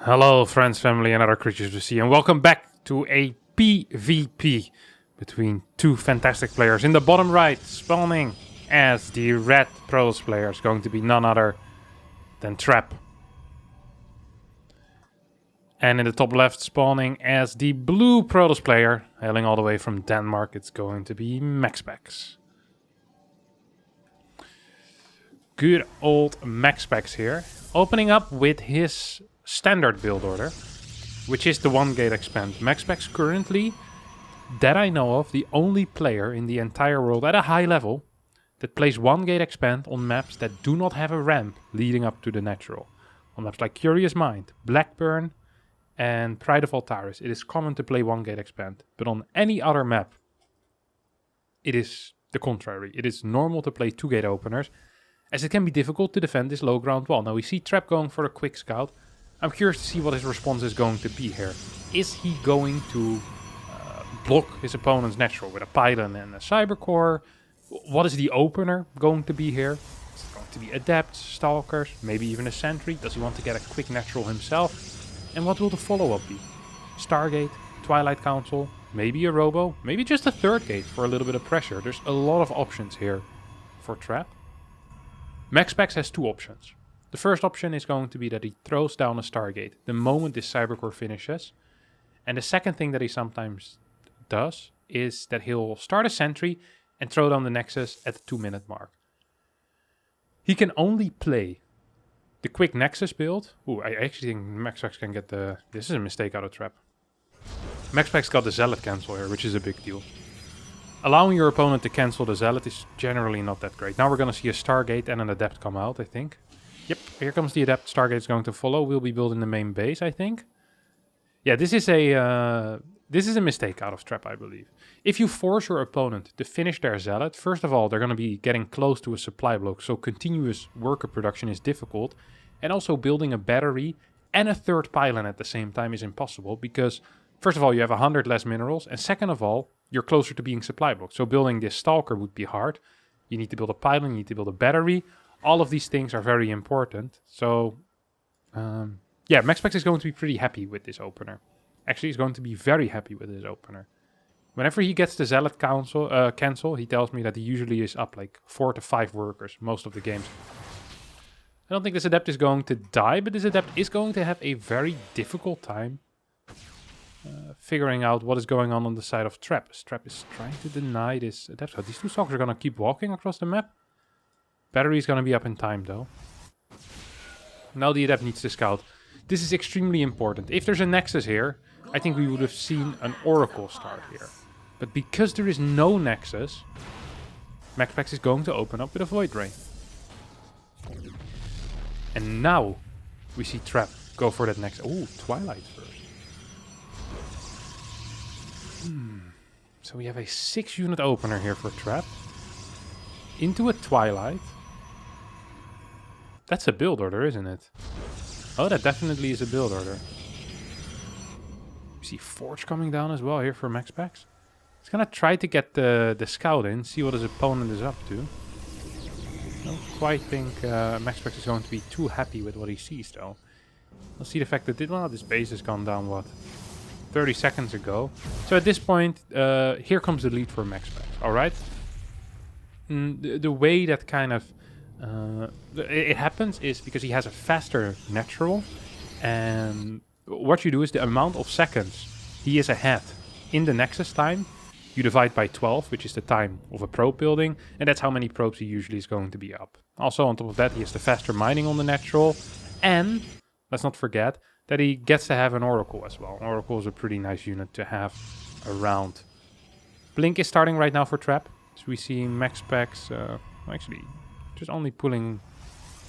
Hello friends, family and other creatures of the sea, and welcome back to a PvP between two fantastic players. In the bottom right, spawning as the red Protoss player is going to be none other than Trap. And in the top left, spawning as the blue Protoss player, hailing all the way from Denmark, it's going to be MaxPax. Good old MaxPax here, opening up with his standard build order, which is the 1 gate expand. MaxPax currently, that I know of, the only player in the entire world at a high level that plays 1 gate expand on maps that do not have a ramp leading up to the natural. On maps like Curious Mind, Blackburn, and Pride of Altaris, it is common to play 1 gate expand. But on any other map, it is the contrary. It is normal to play 2 gate openers, as it can be difficult to defend this low ground wall. Now we see Trap going for a quick scout. I'm curious to see what his response is going to be here. Is he going to block his opponent's natural with a pylon and a cybercore? What is the opener going to be here? Is it going to be adepts, stalkers, maybe even a sentry? Does he want to get a quick natural himself? And what will the follow-up be? Stargate, Twilight Council, maybe a robo, maybe just a third gate for a little bit of pressure. There's a lot of options here for Trap. MaxPax has 2 options. The first option is going to be that he throws down a Stargate the moment this Cybercore finishes. And the second thing that he sometimes does is that he'll start a sentry and throw down the Nexus at the 2-minute mark. He can only play the quick Nexus build. Ooh, I actually think MaxPax can get the... This is a mistake out of Trap. MaxPax got the Zealot cancel here, which is a big deal. Allowing your opponent to cancel the Zealot is generally not that great. Now we're going to see a Stargate and an Adept come out, I think. Yep, here comes the Adept. Stargate is going to follow. We'll be building the main base, I think. Yeah, this is a mistake out of Trap, I believe. If you force your opponent to finish their Zealot, first of all, they're going to be getting close to a supply block, so continuous worker production is difficult. And also building a battery and a third pylon at the same time is impossible, because first of all, you have 100 less minerals, and second of all, you're closer to being supply blocked. So building this Stalker would be hard. You need to build a pylon, you need to build a battery. All of these things are very important. So, yeah, MaxPax is going to be pretty happy with this opener. Actually, he's going to be very happy with this opener. Whenever he gets the Zealot cancel, he tells me that he usually is up like 4 to 5 workers most of the games. I don't think this Adept is going to die, but this Adept is going to have a very difficult time figuring out what is going on the side of Trap. Trap is trying to deny this Adept. So these 2 Stalkers are going to keep walking across the map. Battery is going to be up in time though. Now the Adept needs to scout. This is extremely important. If there's a Nexus here, I think we would have seen an Oracle start here. But because there is no Nexus, MaxPax is going to open up with a Void Ray. And now we see Trap go for that Nexus. Ooh, Twilight first. So we have a 6-unit opener here for Trap. Into a Twilight. That's a build order, isn't it? Oh, that definitely is a build order. We see Forge coming down as well here for MaxPax. He's gonna try to get the scout in, see what his opponent is up to. I don't quite think MaxPax is going to be too happy with what he sees though. Let's see the fact that this base has gone down, what, 30 seconds ago. So at this point, here comes the lead for MaxPax, alright? The way that kind of it happens is because he has a faster natural, and what you do is the amount of seconds he is ahead in the Nexus time, you divide by 12, which is the time of a probe building, and that's how many probes he usually is going to be up. Also on top of that, he has the faster mining on the natural, and let's not forget that he gets to have an Oracle as well. Oracle is a pretty nice unit to have around. Blink is starting right now for Trap. So we see MaxPax actually just only pulling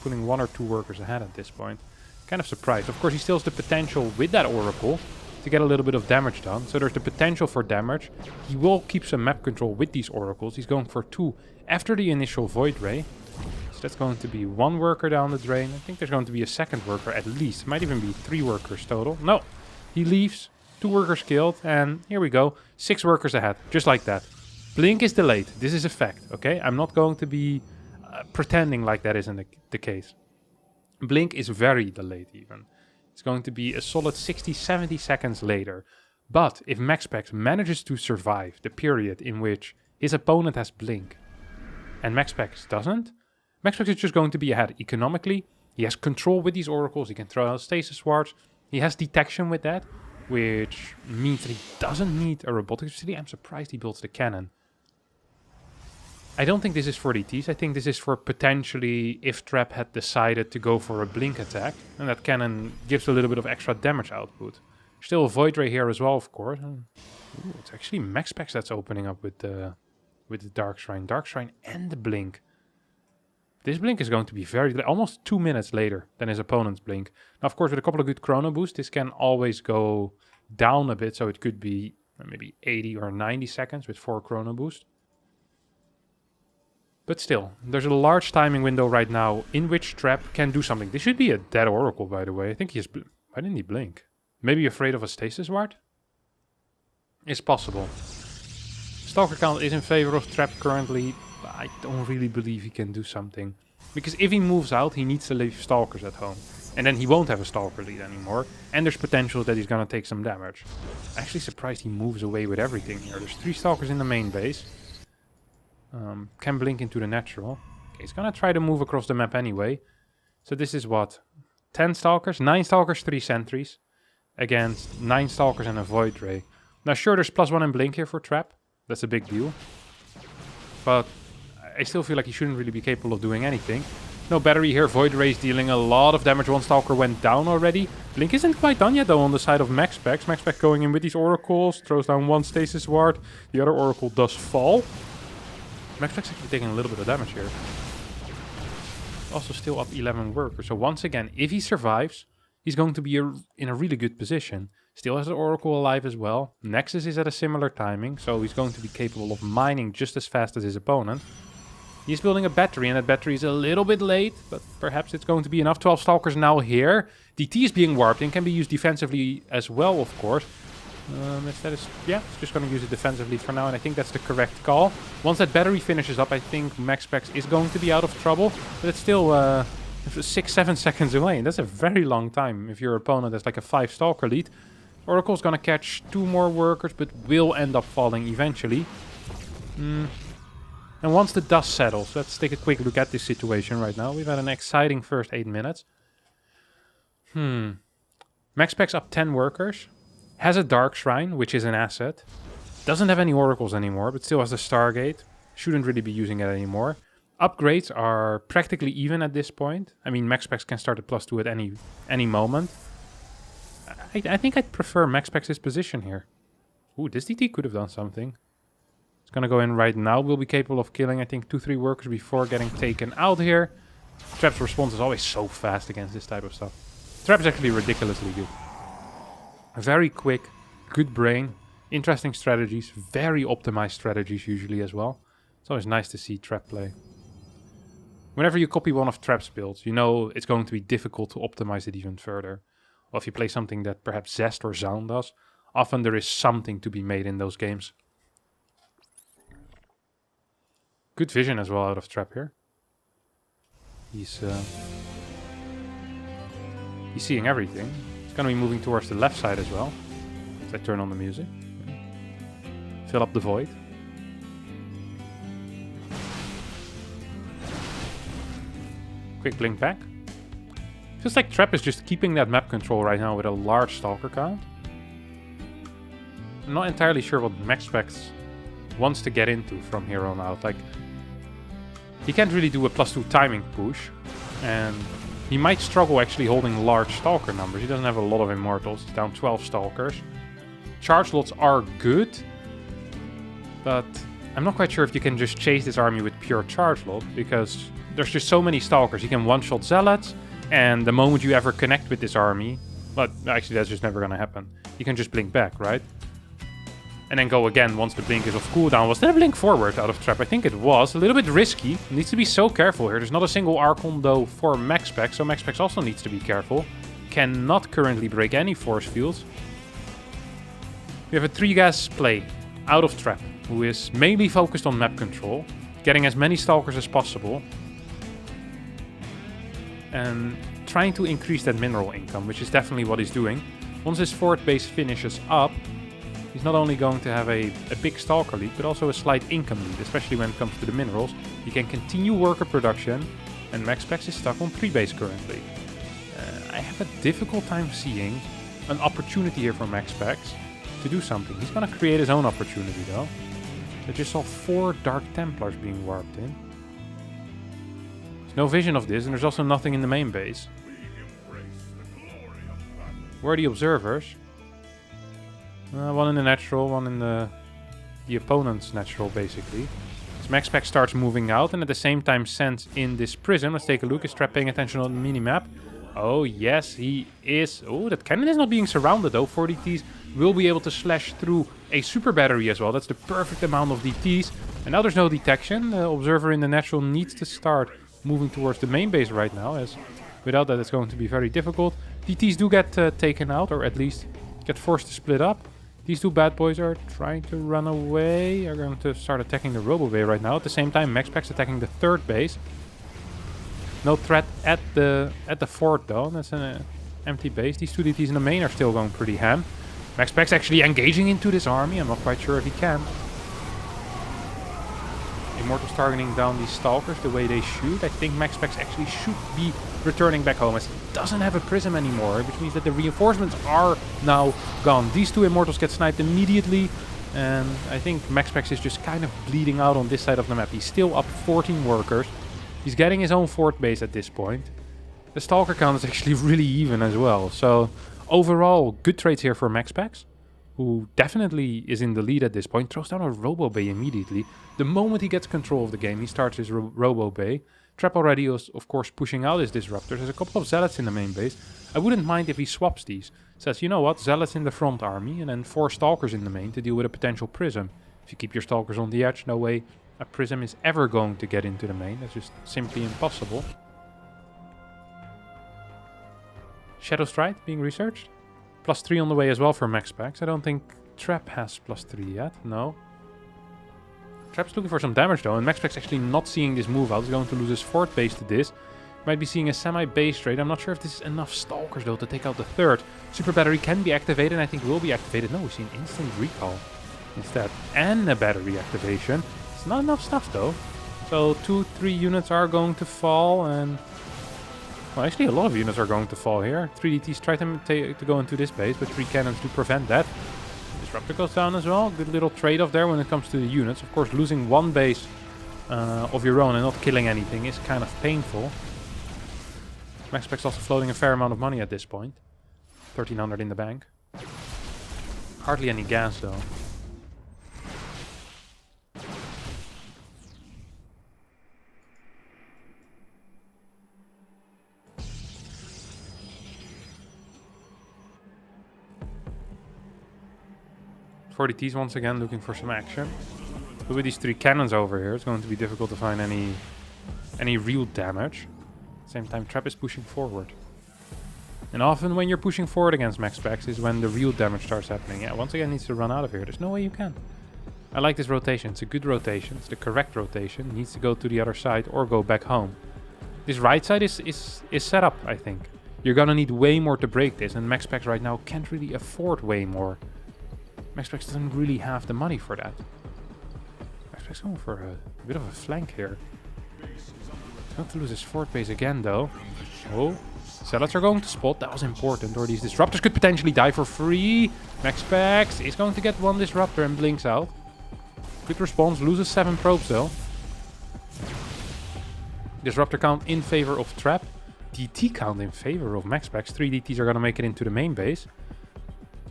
1 or 2 workers ahead at this point. Kind of surprised. Of course, he still has the potential with that Oracle to get a little bit of damage done. So there's the potential for damage. He will keep some map control with these Oracles. He's going for 2 after the initial Void Ray. So that's going to be 1 worker down the drain. I think there's going to be a second worker at least. It might even be 3 workers total. No, he leaves. 2 workers killed. And here we go. 6 workers ahead. Just like that. Blink is delayed. This is a fact, okay? I'm not going to be pretending like that isn't the case. Blink is very delayed even. it's going to be a solid 60-70 seconds later. But if MaxPax manages to survive the period in which his opponent has blink, and MaxPax doesn't, MaxPax is just going to be ahead economically. He has control with these oracles, he can throw out stasis wards, he has detection with that, which means that he doesn't need a robotics facility. I'm surprised he builds the cannon. I don't think this is for DTs, I think this is for potentially if Trap had decided to go for a blink attack, and that cannon gives a little bit of extra damage output. Still a Void Ray here as well, of course. Ooh, it's actually MaxPax that's opening up with the Dark Shrine. Dark Shrine and the blink. This blink is going to be almost 2 minutes later than his opponent's blink. Now, of course, with a couple of good chrono boosts, this can always go down a bit, so it could be maybe 80 or 90 seconds with 4 chrono boost. But still, there's a large timing window right now in which Trap can do something. This should be a dead Oracle, by the way. I think he has... Why didn't he blink? Maybe afraid of a stasis ward? It's possible. Stalker count is in favor of Trap currently. But I don't really believe he can do something. Because if he moves out, he needs to leave Stalkers at home. And then he won't have a Stalker lead anymore. And there's potential that he's gonna take some damage. Actually surprised he moves away with everything here. There's 3 Stalkers in the main base. Can blink into the natural. Okay, he's gonna try to move across the map anyway. So this is what? 10 Stalkers? 9 Stalkers, 3 Sentries. Against 9 Stalkers and a Void Ray. Now sure, there's +1 in blink here for Trap. That's a big deal. But I still feel like he shouldn't really be capable of doing anything. No battery here. Void Ray is dealing a lot of damage. 1 Stalker went down already. Blink isn't quite done yet though on the side of MaxPax. MaxPax going in with these oracles. Throws down 1 stasis ward. The other oracle does fall. MaxPax actually taking a little bit of damage here. Also still up 11 workers. So once again, if he survives, he's going to be in a really good position. Still has the Oracle alive as well. Nexus is at a similar timing, so he's going to be capable of mining just as fast as his opponent. He's building a battery, and that battery is a little bit late, but perhaps it's going to be enough. 12 Stalkers now here. DT is being warped and can be used defensively as well, of course. Instead, it's just going to use it defensively for now, and I think that's the correct call. Once that battery finishes up, I think MaxPax is going to be out of trouble, but it's still 6-7 seconds away, and that's a very long time if your opponent has like a 5 Stalker lead. Oracle's going to catch 2 more workers, but will end up falling eventually. And once the dust settles, let's take a quick look at this situation right now. We've had an exciting first 8 minutes. MaxPax up 10 workers. Has a Dark Shrine, which is an asset. Doesn't have any Oracles anymore, but still has the Stargate. Shouldn't really be using it anymore. Upgrades are practically even at this point. I mean, MaxPax can start at +2 at any moment. I think I'd prefer MaxPax's position here. Ooh, this DT could have done something. It's gonna go in right now. Will be capable of killing, I think, 2-3 workers before getting taken out here. Trap's response is always so fast against this type of stuff. Trap is actually ridiculously good. Very quick, good brain, interesting strategies, very optimized strategies usually as well. It's always nice to see Trap play. Whenever you copy one of Trap's builds, you know it's going to be difficult to optimize it even further. Or if you play something that perhaps Zest or Zaun does, often there is something to be made in those games. Good vision as well out of Trap here. He's seeing everything. He's going to be moving towards the left side as well. As I turn on the music. Fill up the void. Quick blink back. Feels like Trap is just keeping that map control right now with a large Stalker count. I'm not entirely sure what MaxPax wants to get into from here on out. Like, he can't really do a +2 timing push. And he might struggle actually holding large Stalker numbers. He doesn't have a lot of Immortals. He's down 12 Stalkers. Charge lots are good. But I'm not quite sure if you can just chase this army with pure charge lot. Because there's just so many Stalkers. You can one-shot Zealots. And the moment you ever connect with this army... But actually that's just never gonna happen. You can just blink back, right? And then go again once the blink is off cooldown. Was that a blink forward out of Trap? I think it was. A little bit risky. Needs to be so careful here. There's not a single Archon though for MaxPax. So MaxPax also needs to be careful. Cannot currently break any force fields. We have a 3-gas play out of Trap. Who is mainly focused on map control. Getting as many Stalkers as possible. And trying to increase that mineral income, which is definitely what he's doing. Once his fort base finishes up, he's not only going to have a big stalker lead, but also a slight income lead, especially when it comes to the minerals. He can continue worker production, and MaxPax is stuck on 3 base currently. I have a difficult time seeing an opportunity here for MaxPax to do something. He's going to create his own opportunity though. I just saw 4 Dark Templars being warped in. There's no vision of this, and there's also nothing in the main base. Where are the observers? One in the natural, one in the opponent's natural, basically. As MaxPax starts moving out, and at the same time sends in this prism. Let's take a look. Is Trap paying attention on the mini-map? Oh, yes, he is. Oh, that cannon is not being surrounded, though. 4 DTs will be able to slash through a super battery as well. That's the perfect amount of DTs. And now there's no detection. The observer in the natural needs to start moving towards the main base right now, as without that it's going to be very difficult. DTs do get taken out, or at least get forced to split up. These 2 bad boys are trying to run away. Are going to start attacking the Robo Bay right now. At the same time, MaxPax attacking the 3rd base. No threat at the fort though. That's an empty base. These 2 DTs in the main are still going pretty ham. MaxPax actually engaging into this army. I'm not quite sure if he can. Immortals targeting down these stalkers the way they shoot. I think MaxPax actually should be returning back home, as he doesn't have a prism anymore, which means that the reinforcements are now gone. These 2 Immortals get sniped immediately, and I think MaxPax is just kind of bleeding out on this side of the map. He's still up 14 workers. He's getting his own fort base at this point. The stalker count is actually really even as well. So overall, good trades here for MaxPax, who definitely is in the lead at this point. Throws down a Robo Bay immediately. The moment he gets control of the game, he starts his Robo Bay. Trap already is, of course, pushing out his Disruptors. There's a couple of Zealots in the main base. I wouldn't mind if he swaps these. Says, you know what, Zealots in the front army, and then 4 Stalkers in the main to deal with a potential Prism. If you keep your Stalkers on the edge, no way a Prism is ever going to get into the main. That's just simply impossible. Shadow Strike being researched. +3 on the way as well for MaxPax. I don't think Trap has +3 yet, no. Trap's looking for some damage though, and MaxPax actually not seeing this move out. He's going to lose his 4th base to this. Might be seeing a semi-base trade. I'm not sure if this is enough Stalkers though to take out the 3rd. Super Battery can be activated, and I think will be activated. No, we see an instant recall instead. And a battery activation. It's not enough stuff though. So 2-3 units are going to fall, and well, actually a lot of units are going to fall here. 3 DTs try to go into this base, but 3 cannons to prevent that. Disruptor goes down as well. Good little trade-off there when it comes to the units. Of course, losing 1 base of your own and not killing anything is kind of painful. MaxPax also floating a fair amount of money at this point. 1300 in the bank. Hardly any gas though. DTs once again looking for some action. But with these 3 cannons over here, it's going to be difficult to find any real damage. At the same time, Trap is pushing forward. And often when you're pushing forward against MaxPax is when the real damage starts happening. Yeah, once again needs to run out of here. There's no way you can. I like this rotation. It's a good rotation. It's the correct rotation. Needs to go to the other side or go back home. This right side is set up, I think. You're gonna need way more to break this, and MaxPax right now can't really afford way more. MaxPax doesn't really have the money for that. MaxPax going for a bit of a flank here. He's going to lose his 4th base again though. Oh, Zealots are going to spot. That was important, or these Disruptors could potentially die for free. MaxPax is going to get 1 Disruptor and blinks out. Quick response, loses 7 probes though. Disruptor count in favor of Trap. DT count in favor of MaxPax. 3 DTs are going to make it into the main base.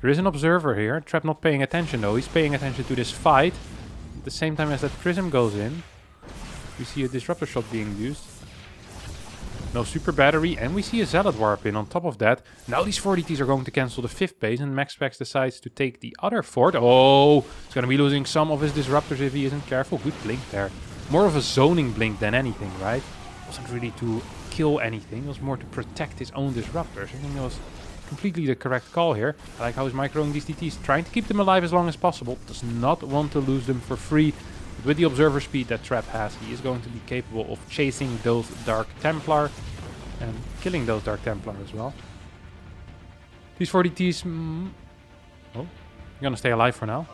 There is an observer here. Trap not paying attention though. He's paying attention to this fight. At the same time as that Prism goes in, we see a Disruptor shot being used. No super battery, and we see a Zealot warp in on top of that. Now these 4 DTs are going to cancel the 5th base, and MaxPax decides to take the other fort. Oh, he's going to be losing some of his Disruptors if he isn't careful. Good blink there. More of a zoning blink than anything, right? Wasn't really to kill anything. It was more to protect his own Disruptors. I think it was completely the correct call here. I like how he's microing these DTs, trying to keep them alive as long as possible. Does not want to lose them for free. But with the observer speed that Trap has, he is going to be capable of chasing those Dark Templar. and killing those Dark Templar as well. These 40Ts... Oh, you're gonna stay alive for now.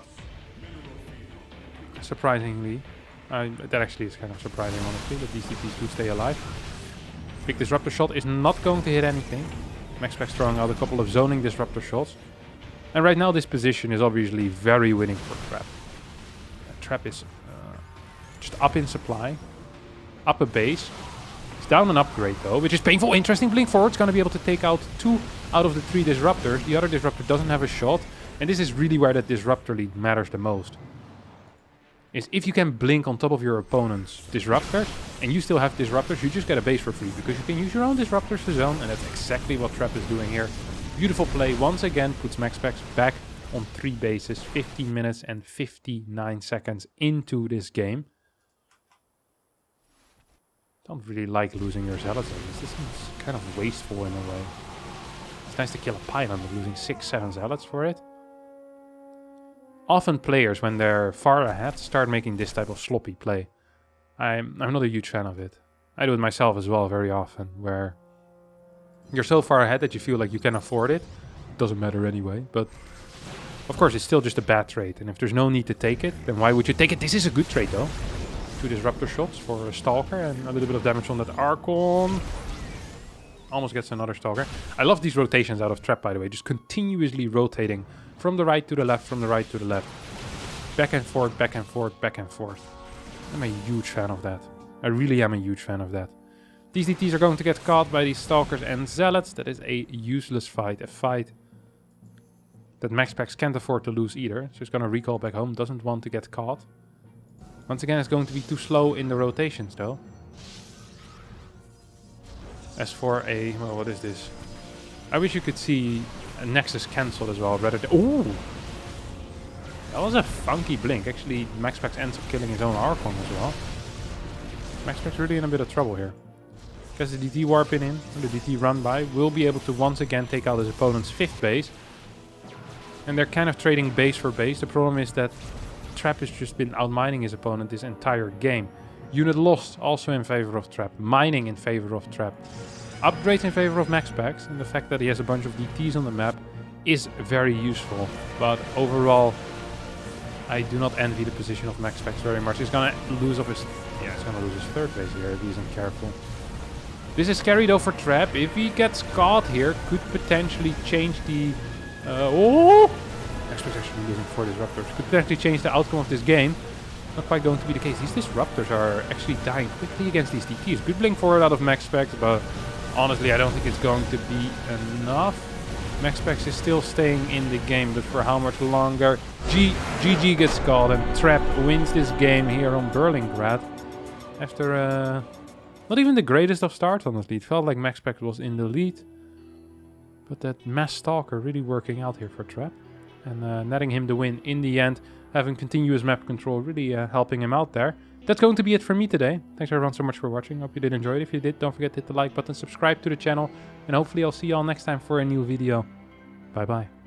Surprisingly. That actually is kind of surprising, honestly, that these DTs do stay alive. Big Disruptor shot is not going to hit anything. MaxPax throwing out a couple of zoning Disruptor shots. And right now this position is obviously very winning for Trap. Trap is just up in supply. Up a base. It's down an upgrade though, which is painful. Interesting, blink forward. It's going to be able to take out 2 out of the 3 Disruptors. The other Disruptor doesn't have a shot. And this is really where that Disruptor lead matters the most. Is if you can blink on top of your opponent's Disruptors, and you still have Disruptors, you just get a base for free, because you can use your own Disruptors to zone, and that's exactly what Trap is doing here. Beautiful play, once again, puts MaxPax back on 3 bases, 15 minutes and 59 seconds into this game. Don't really like losing your Zealots. This seems kind of wasteful in a way. It's nice to kill a Pylon, but losing 6-7 Zealots for it. Often players, when they're far ahead, start making this type of sloppy play. I'm not a huge fan of it. I do it myself as well very often, where you're so far ahead that you feel like you can afford it. Doesn't matter anyway, but of course it's still just a bad trade. And if there's no need to take it, then why would you take it? This is a good trade though. 2 Disruptor shots for a Stalker and a little bit of damage on that Archon. Almost gets another Stalker. I love these rotations out of Trap, by the way. Just continuously rotating from the right to the left, from the right to the left. Back and forth, back and forth, back and forth. I'm a huge fan of that. I really am a huge fan of that. These DTs are going to get caught by these Stalkers and Zealots. That is a useless fight. A fight that MaxPax can't afford to lose either. So it's going to recall back home. Doesn't want to get caught. Once again, it's going to be too slow in the rotations though. As for a... well, what is this? I wish you could see a Nexus cancel as well, rather than... Ooh! That was a funky blink. Actually, MaxPax ends up killing his own Archon as well. MaxPax really in a bit of trouble here. Because the DT warp in him, and the DT run by, will be able to once again take out his opponent's 5th base. And they're kind of trading base for base. The problem is that Trap has just been outmining his opponent this entire game. Unit lost also in favor of Trap. Mining in favor of Trap. Upgrades in favor of MaxPax. And the fact that he has a bunch of DTs on the map is very useful. But overall, I do not envy the position of MaxPax very much. He's gonna lose up his... yeah, he's gonna lose his 3rd base here if he isn't careful. This is scary though for Trap. If he gets caught here, could potentially change the... oh! MaxPax actually losing 4 Disruptors. Could potentially change the outcome of this game. Not quite going to be the case. These Disruptors are actually dying quickly against these DTs. Good blink forward out of MaxPax, but honestly I don't think it's going to be enough. MaxPax is still staying in the game, but for how much longer? GG gets called and Trap wins this game here on Berlingrad. After not even the greatest of starts, honestly. It felt like MaxPax was in the lead. But that Mass Stalker really working out here for Trap. And netting him the win in the end. Having continuous map control really helping him out there. That's going to be it for me today. Thanks everyone so much for watching. Hope you did enjoy it. If you did, don't forget to hit the like button, subscribe to the channel. And hopefully I'll see you all next time for a new video. Bye bye.